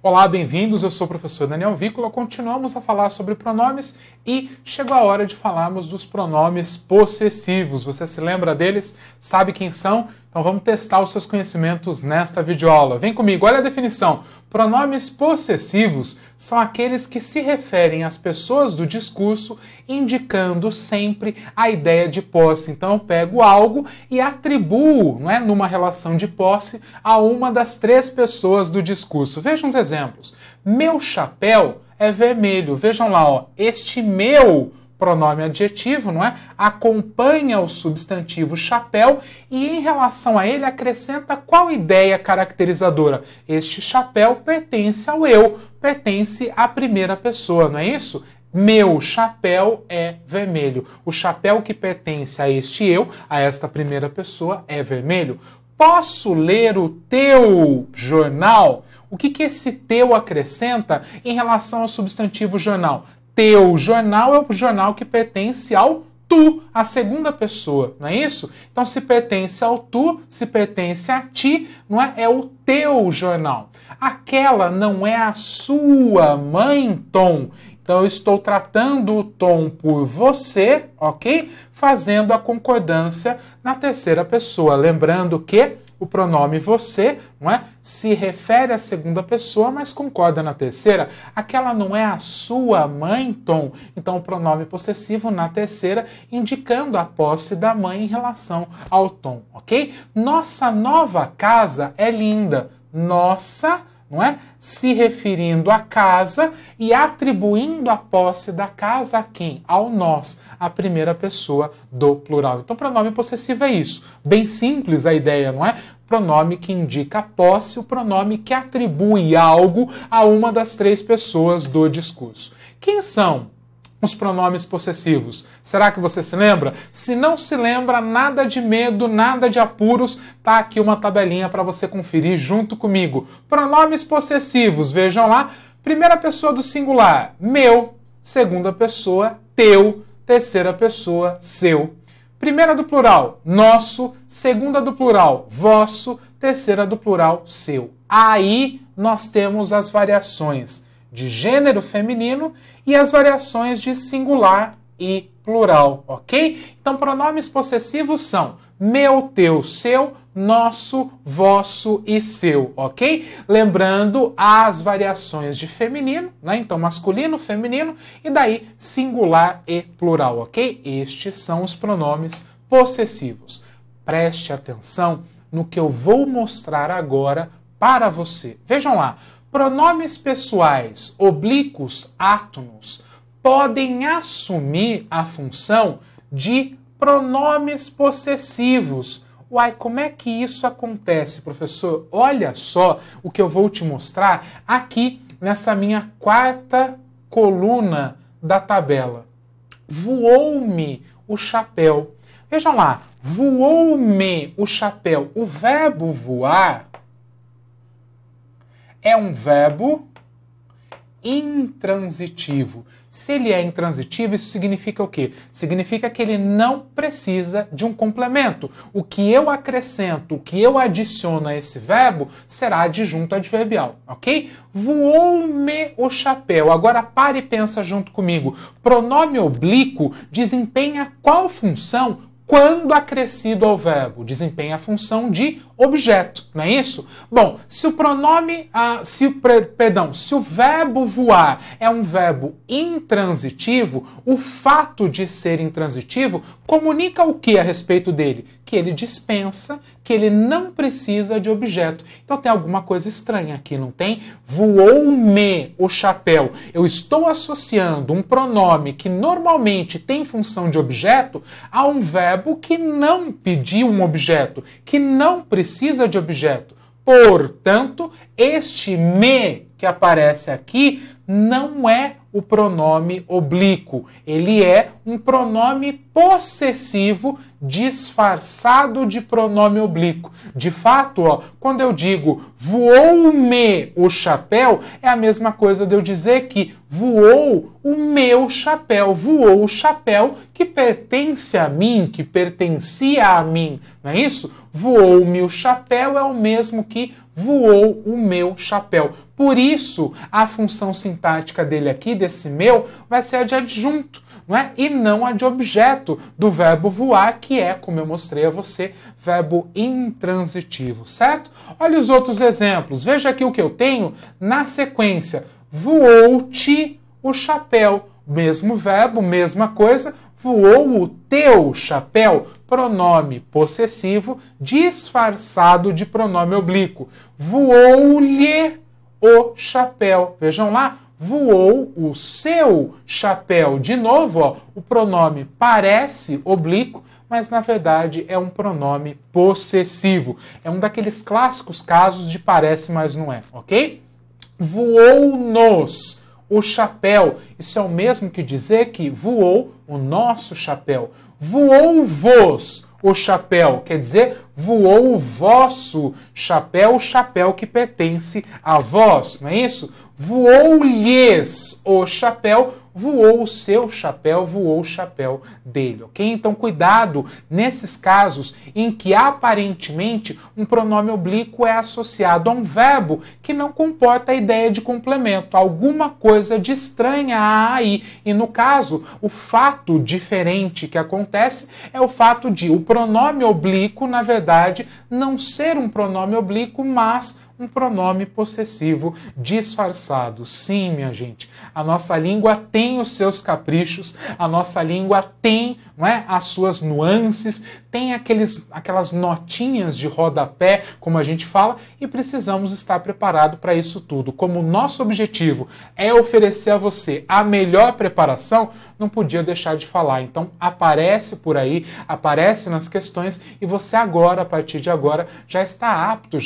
Olá, bem-vindos, eu sou o professor Daniel Vícola, continuamos a falar sobre pronomes e chegou a hora de falarmos dos pronomes possessivos. Você se lembra deles? Sabe quem são? Então vamos testar os seus conhecimentos nesta videoaula. Vem comigo, olha a definição. Pronomes possessivos são aqueles que se referem às pessoas do discurso, indicando sempre a ideia de posse. Então eu pego algo e atribuo, numa relação de posse, a uma das três pessoas do discurso. Vejam os exemplos. Meu chapéu é vermelho. Vejam lá, ó, este meu pronome adjetivo, acompanha o substantivo chapéu e em relação a ele acrescenta qual ideia caracterizadora? Este chapéu pertence ao eu, pertence à primeira pessoa, não é isso? Meu chapéu é vermelho. O chapéu que pertence a este eu, a esta primeira pessoa, é vermelho. Posso ler o teu jornal? O que esse teu acrescenta em relação ao substantivo jornal? Teu jornal é o jornal que pertence ao tu, a segunda pessoa, não é isso? Então, se pertence ao tu, se pertence a ti, é o teu jornal. Aquela não é a sua mãe, Tom. Então, eu estou tratando o Tom por você, ok? Fazendo a concordância na terceira pessoa. Lembrando que o pronome você, se refere à segunda pessoa, mas concorda na terceira. Aquela não é a sua mãe, Tom. Então, o pronome possessivo na terceira, indicando a posse da mãe em relação ao Tom, ok? Nossa nova casa é linda. Nossa, se referindo à casa e atribuindo a posse da casa a quem? Ao nós, a primeira pessoa do plural. Então, pronome possessivo é isso. Bem simples a ideia, não é? Pronome que indica a posse, o pronome que atribui algo a uma das três pessoas do discurso. Quem são os pronomes possessivos? Será que você se lembra? Se não se lembra, nada de medo, nada de apuros, tá aqui uma tabelinha para você conferir junto comigo. Pronomes possessivos, vejam lá. Primeira pessoa do singular, meu. Segunda pessoa, teu. Terceira pessoa, seu. Primeira do plural, nosso. Segunda do plural, vosso. Terceira do plural, seu. Aí nós temos as variações de gênero feminino e as variações de singular e plural, ok? Então, pronomes possessivos são meu, teu, seu, nosso, vosso e seu, ok? Lembrando as variações de feminino, Então, masculino, feminino e daí singular e plural, ok? Estes são os pronomes possessivos. Preste atenção no que eu vou mostrar agora para você. Vejam lá. Pronomes pessoais, oblíquos, átonos, podem assumir a função de pronomes possessivos. Uai, como é que isso acontece, professor? Olha só o que eu vou te mostrar aqui nessa minha quarta coluna da tabela. Voou-me o chapéu. Vejam lá, voou-me o chapéu. O verbo voar é um verbo intransitivo. Se ele é intransitivo, isso significa o quê? Significa que ele não precisa de um complemento. O que eu acrescento, o que eu adiciono a esse verbo, será adjunto adverbial, ok? Voou-me o chapéu. Agora pare e pensa junto comigo. Pronome oblíquo desempenha qual função quando acrescido ao verbo? Desempenha a função de objeto, não é isso? Bom, se o pronome, se o verbo voar é um verbo intransitivo, o fato de ser intransitivo comunica o que a respeito dele? Que ele dispensa, que ele não precisa de objeto. Então tem alguma coisa estranha aqui, não tem? Voou-me o chapéu. Eu estou associando um pronome que normalmente tem função de objeto a um verbo que não pediu um objeto, que não precisa de objeto. Portanto, este me que aparece aqui não é o pronome oblíquo. Ele é um pronome possessivo disfarçado de pronome oblíquo. De fato, ó, quando eu digo voou-me o chapéu, é a mesma coisa de eu dizer que voou o meu chapéu, voou o chapéu que pertence a mim, que pertencia a mim, não é isso? Voou-me o chapéu é o mesmo que voou o meu chapéu. Por isso, a função sintática dele aqui, desse meu, vai ser a de adjunto, não é? E não a de objeto do verbo voar, que é, como eu mostrei a você, verbo intransitivo, certo? Olha os outros exemplos. Veja aqui o que eu tenho na sequência. Voou-te o chapéu. Mesmo verbo, mesma coisa. Voou o teu chapéu. Pronome possessivo disfarçado de pronome oblíquo. Voou-lhe o chapéu. Vejam lá. Voou o seu chapéu. De novo, ó, o pronome parece oblíquo, mas na verdade é um pronome possessivo. É um daqueles clássicos casos de parece, mas não é, ok? Voou-nos o chapéu. Isso é o mesmo que dizer que voou o nosso chapéu. Voou-vos o chapéu, quer dizer, voou o vosso chapéu, o chapéu que pertence a vós, não é isso? Voou-lhes o chapéu, voou o seu chapéu, voou o chapéu dele, ok? Então, cuidado nesses casos em que aparentemente um pronome oblíquo é associado a um verbo que não comporta a ideia de complemento, alguma coisa de estranha há aí. E no caso, o fato diferente que acontece é o fato de o pronome oblíquo, na verdade, não ser um pronome oblíquo, mas um pronome possessivo disfarçado. Sim, minha gente, a nossa língua tem os seus caprichos, a nossa língua tem, não é, as suas nuances, tem aquelas notinhas de rodapé, como a gente fala, e precisamos estar preparados para isso tudo. Como o nosso objetivo é oferecer a você a melhor preparação, não podia deixar de falar. Então, aparece por aí, aparece nas questões, e você agora, a partir de agora, já está apta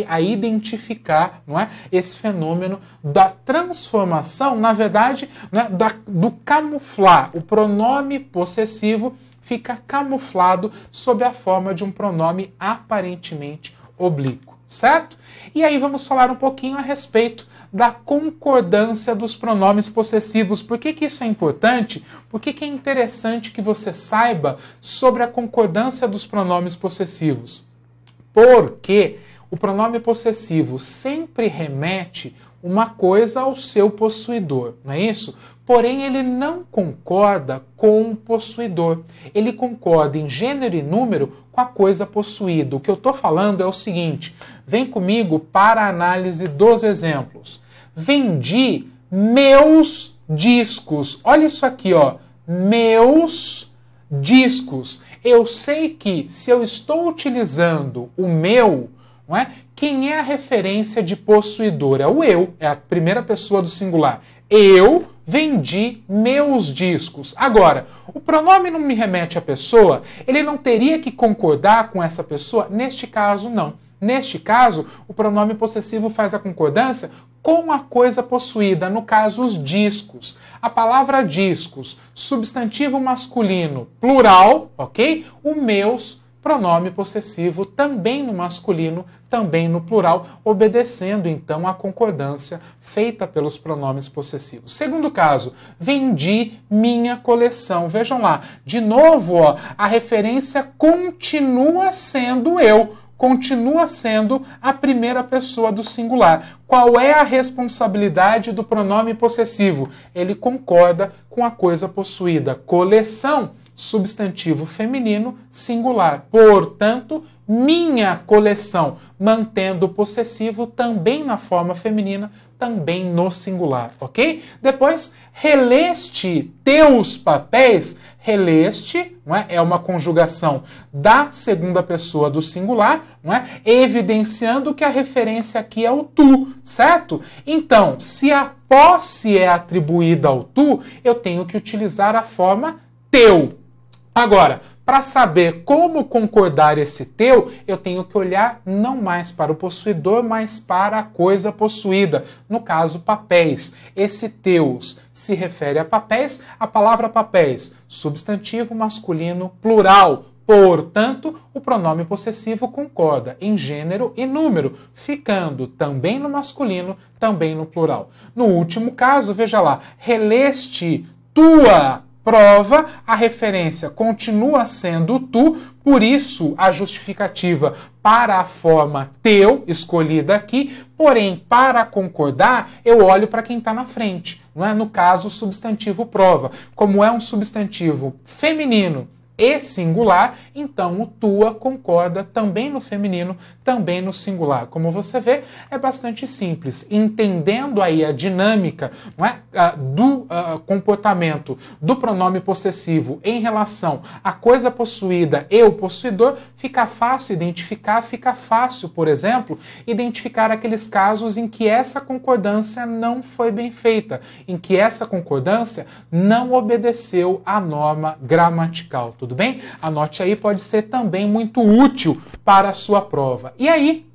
a identificar, não é, esse fenômeno da transformação, na verdade, né, do camuflar. O pronome possessivo fica camuflado sob a forma de um pronome aparentemente oblíquo, certo? E aí vamos falar um pouquinho a respeito da concordância dos pronomes possessivos. Por que isso é importante? Por que é interessante que você saiba sobre a concordância dos pronomes possessivos? Porque o pronome possessivo sempre remete uma coisa ao seu possuidor, não é isso? Porém, ele não concorda com o possuidor. Ele concorda em gênero e número com a coisa possuída. O que eu estou falando é o seguinte, vem comigo para a análise dos exemplos. Vendi meus discos. Olha isso aqui, ó. Meus discos. Eu sei que se eu estou utilizando o meu, não é? Quem é a referência de possuidor? É o eu, é a primeira pessoa do singular. Eu vendi meus discos. Agora, o pronome não me remete à pessoa, ele não teria que concordar com essa pessoa? Neste caso, não. Neste caso, o pronome possessivo faz a concordância com a coisa possuída, no caso, os discos. A palavra discos, substantivo masculino, plural, ok? O meus, pronome possessivo, também no masculino, também no plural, obedecendo, então, à concordância feita pelos pronomes possessivos. Segundo caso, vendi minha coleção. Vejam lá, de novo, ó, a referência continua sendo eu. Continua sendo a primeira pessoa do singular. Qual é a responsabilidade do pronome possessivo? Ele concorda com a coisa possuída. Coleção, substantivo feminino, singular. Portanto, minha coleção, mantendo o possessivo também na forma feminina, também no singular, ok? Depois, releste teus papéis. Releste, não é? É uma conjugação da segunda pessoa do singular, não é? Evidenciando que a referência aqui é o tu, certo? Então, se a posse é atribuída ao tu, eu tenho que utilizar a forma teu. Agora, Para saber como concordar esse teu, eu tenho que olhar não mais para o possuidor, mas para a coisa possuída. No caso, papéis. Esse teus se refere a papéis. A palavra papéis, substantivo masculino plural. Portanto, o pronome possessivo concorda em gênero e número, ficando também no masculino, também no plural. No último caso, veja lá, releste tua prova, a referência continua sendo tu, por isso a justificativa para a forma teu, escolhida aqui, porém, para concordar, eu olho para quem está na frente, não é? No caso, o substantivo prova. Como é um substantivo feminino e singular, então o tua concorda também no feminino, também no singular. Como você vê, é bastante simples. Entendendo aí a dinâmica, não é, do comportamento do pronome possessivo em relação à coisa possuída e o possuidor, fica fácil identificar, fica fácil, por exemplo, identificar aqueles casos em que essa concordância não foi bem feita, em que essa concordância não obedeceu à norma gramatical. Tudo bem? Anote aí, pode ser também muito útil para a sua prova. E aí,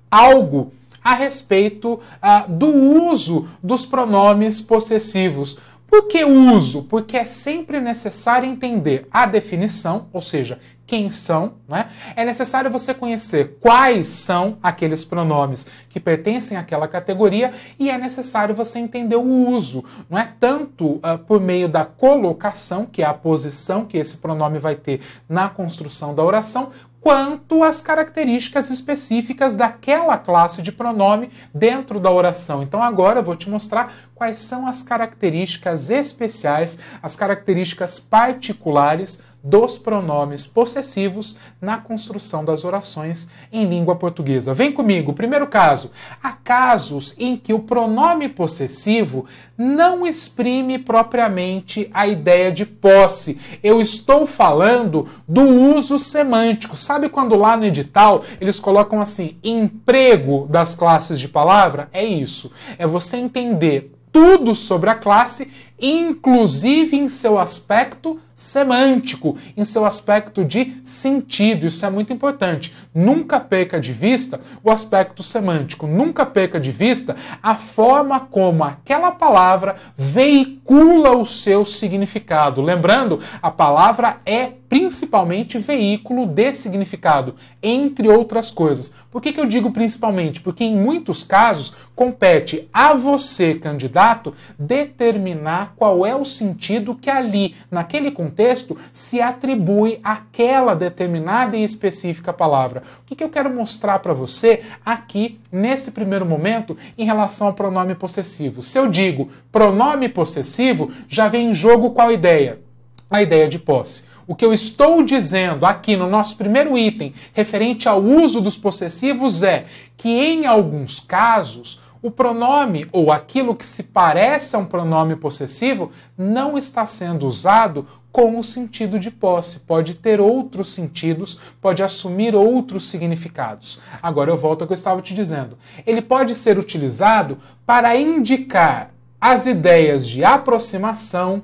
algo a respeito do uso dos pronomes possessivos. Por que uso? Porque é sempre necessário entender a definição, ou seja, quem são, né? É necessário você conhecer quais são aqueles pronomes que pertencem àquela categoria e é necessário você entender o uso, não é tanto por meio da colocação, que é a posição que esse pronome vai ter na construção da oração, quanto as características específicas daquela classe de pronome dentro da oração. Então agora eu vou te mostrar quais são as características especiais, as características particulares dos pronomes possessivos na construção das orações em língua portuguesa. Vem comigo. Primeiro caso. Há casos em que o pronome possessivo não exprime propriamente a ideia de posse. Eu estou falando do uso semântico. Sabe quando lá no edital eles colocam assim, emprego das classes de palavra? É isso. É você entender tudo sobre a classe, inclusive em seu aspecto semântico, em seu aspecto de sentido. Isso é muito importante. Nunca perca de vista o aspecto semântico, nunca perca de vista a forma como aquela palavra veicula o seu significado. Lembrando, a palavra é principalmente veículo de significado, entre outras coisas. Por que eu digo principalmente? Porque em muitos casos compete a você, candidato, determinar qual é o sentido que ali, naquele contexto, se atribui àquela determinada e específica palavra. O que eu quero mostrar para você aqui, nesse primeiro momento, em relação ao pronome possessivo? Se eu digo pronome possessivo, já vem em jogo qual ideia? A ideia de posse. O que eu estou dizendo aqui no nosso primeiro item, referente ao uso dos possessivos, é que em alguns casos o pronome, ou aquilo que se parece a um pronome possessivo, não está sendo usado com o sentido de posse. Pode ter outros sentidos, pode assumir outros significados. Agora eu volto ao que eu estava te dizendo. Ele pode ser utilizado para indicar as ideias de aproximação,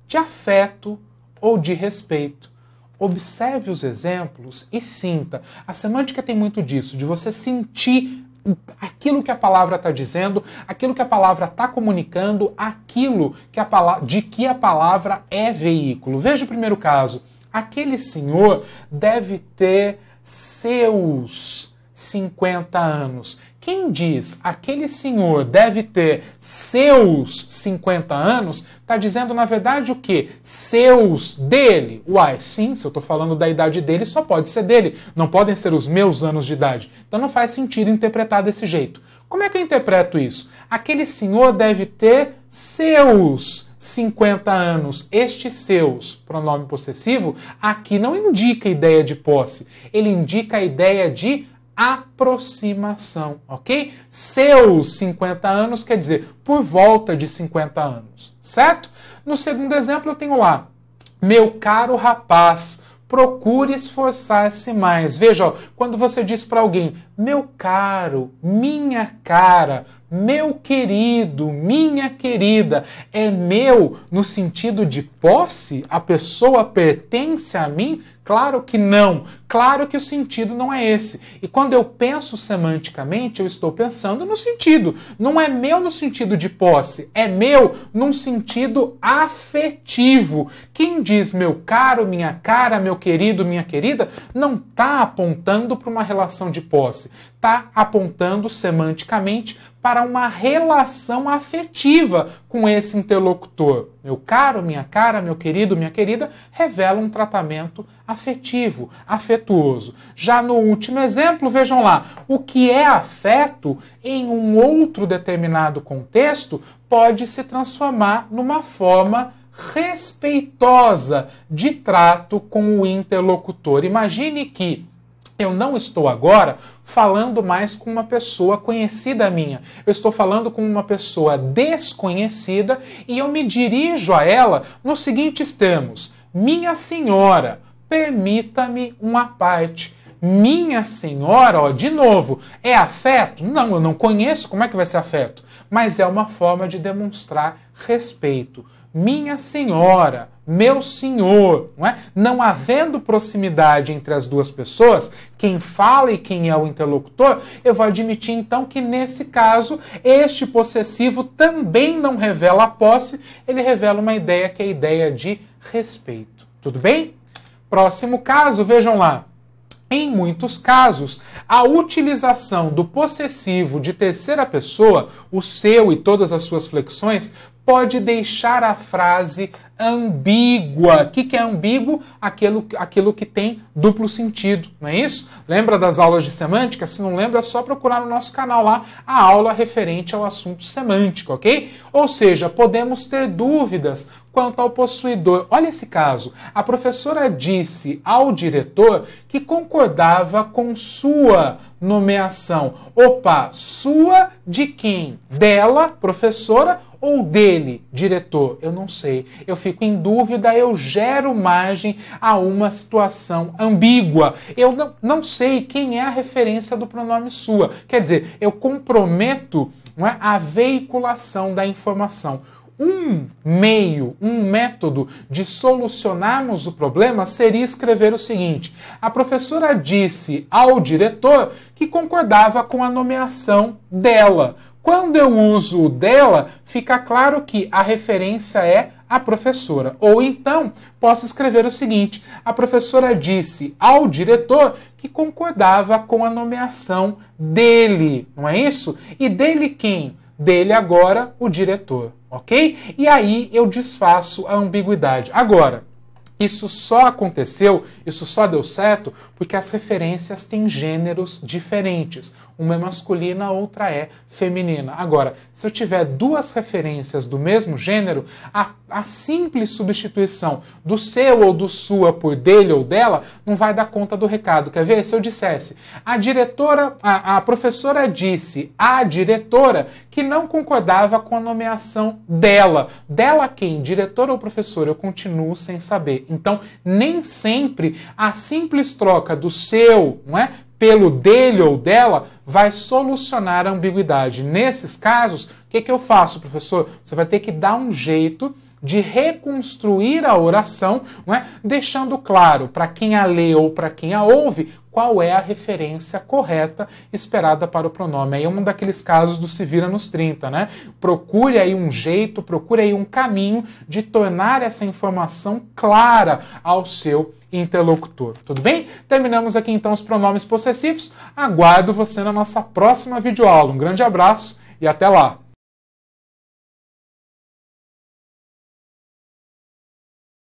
de afeto ou de respeito. Observe os exemplos e sinta. A semântica tem muito disso, de você sentir aquilo que a palavra está dizendo, aquilo que a palavra está comunicando, aquilo que de que a palavra é veículo. Veja o primeiro caso. Aquele senhor deve ter seus 50 anos. Quem diz aquele senhor deve ter seus 50 anos, está dizendo, na verdade, o quê? Seus dele. Uai, sim, se eu estou falando da idade dele, só pode ser dele. Não podem ser os meus anos de idade. Então não faz sentido interpretar desse jeito. Como é que eu interpreto isso? Aquele senhor deve ter seus 50 anos. Este seus, pronome possessivo, aqui não indica a ideia de posse. Ele indica a ideia de aproximação, ok? Seus 50 anos quer dizer por volta de 50 anos, certo? No segundo exemplo eu tenho lá, meu caro rapaz, procure esforçar-se mais. Veja, ó, quando você diz para alguém, meu caro, minha cara, meu querido, minha querida, é meu no sentido de posse? A pessoa pertence a mim? Claro que não. Claro que o sentido não é esse. E quando eu penso semanticamente, eu estou pensando no sentido. Não é meu no sentido de posse, é meu num sentido afetivo. Quem diz meu caro, minha cara, meu querido, minha querida, não está apontando para uma relação de posse. Está apontando semanticamente para uma relação afetiva com esse interlocutor. Meu caro, minha cara, meu querido, minha querida, revela um tratamento afetivo, afetuoso. Já no último exemplo, vejam lá, o que é afeto em um outro determinado contexto pode se transformar numa forma respeitosa de trato com o interlocutor. Imagine que eu não estou agora falando mais com uma pessoa conhecida minha. Eu estou falando com uma pessoa desconhecida e eu me dirijo a ela nos seguintes termos: minha senhora, permita-me uma parte. Minha senhora, ó, de novo, é afeto? Não, eu não conheço, como é que vai ser afeto? Mas é uma forma de demonstrar respeito. Minha senhora, meu senhor, não é? Não havendo proximidade entre as duas pessoas, quem fala e quem é o interlocutor, eu vou admitir então que nesse caso, este possessivo também não revela a posse, ele revela uma ideia que é a ideia de respeito. Tudo bem? Próximo caso, vejam lá. Em muitos casos, a utilização do possessivo de terceira pessoa, o seu e todas as suas flexões, pode deixar a frase ambígua. O que é ambíguo? Aquilo que tem duplo sentido, não é isso? Lembra das aulas de semântica? Se não lembra, é só procurar no nosso canal lá a aula referente ao assunto semântico, ok? Ou seja, podemos ter dúvidas quanto ao possuidor. Olha esse caso. A professora disse ao diretor que concordava com sua nomeação. Opa, sua de quem? Dela, professora, ou dele, diretor? Eu não sei. Eu fico em dúvida, eu gero margem a uma situação ambígua. Eu não sei quem é a referência do pronome sua. Quer dizer, eu comprometo, não é, a veiculação da informação. Um meio, um método de solucionarmos o problema seria escrever o seguinte: a professora disse ao diretor que concordava com a nomeação dela. Quando eu uso o dela, fica claro que a referência é a professora. Ou então, posso escrever o seguinte: a professora disse ao diretor que concordava com a nomeação dele. Não é isso? E dele quem? Dele agora, o diretor. Ok? E aí eu desfaço a ambiguidade. Agora, isso só aconteceu, isso só deu certo porque as referências têm gêneros diferentes. Uma é masculina, a outra é feminina. Agora, se eu tiver duas referências do mesmo gênero, a simples substituição do seu ou do sua por dele ou dela não vai dar conta do recado. Quer ver? Se eu dissesse, a professora disse à diretora que não concordava com a nomeação dela. Dela quem? Diretora ou professora? Eu continuo sem saber. Então, nem sempre a simples troca do seu, não é, pelo dele ou dela vai solucionar a ambiguidade. Nesses casos, o que eu faço, professor? Você vai ter que dar um jeito de reconstruir a oração, não é? Deixando claro para quem a lê ou para quem a ouve qual é a referência correta esperada para o pronome. Aí é um daqueles casos do se vira nos 30, né? Procure aí um jeito, procure aí um caminho de tornar essa informação clara ao seu interlocutor. Tudo bem? Terminamos aqui então os pronomes possessivos. Aguardo você na nossa próxima videoaula. Um grande abraço e até lá!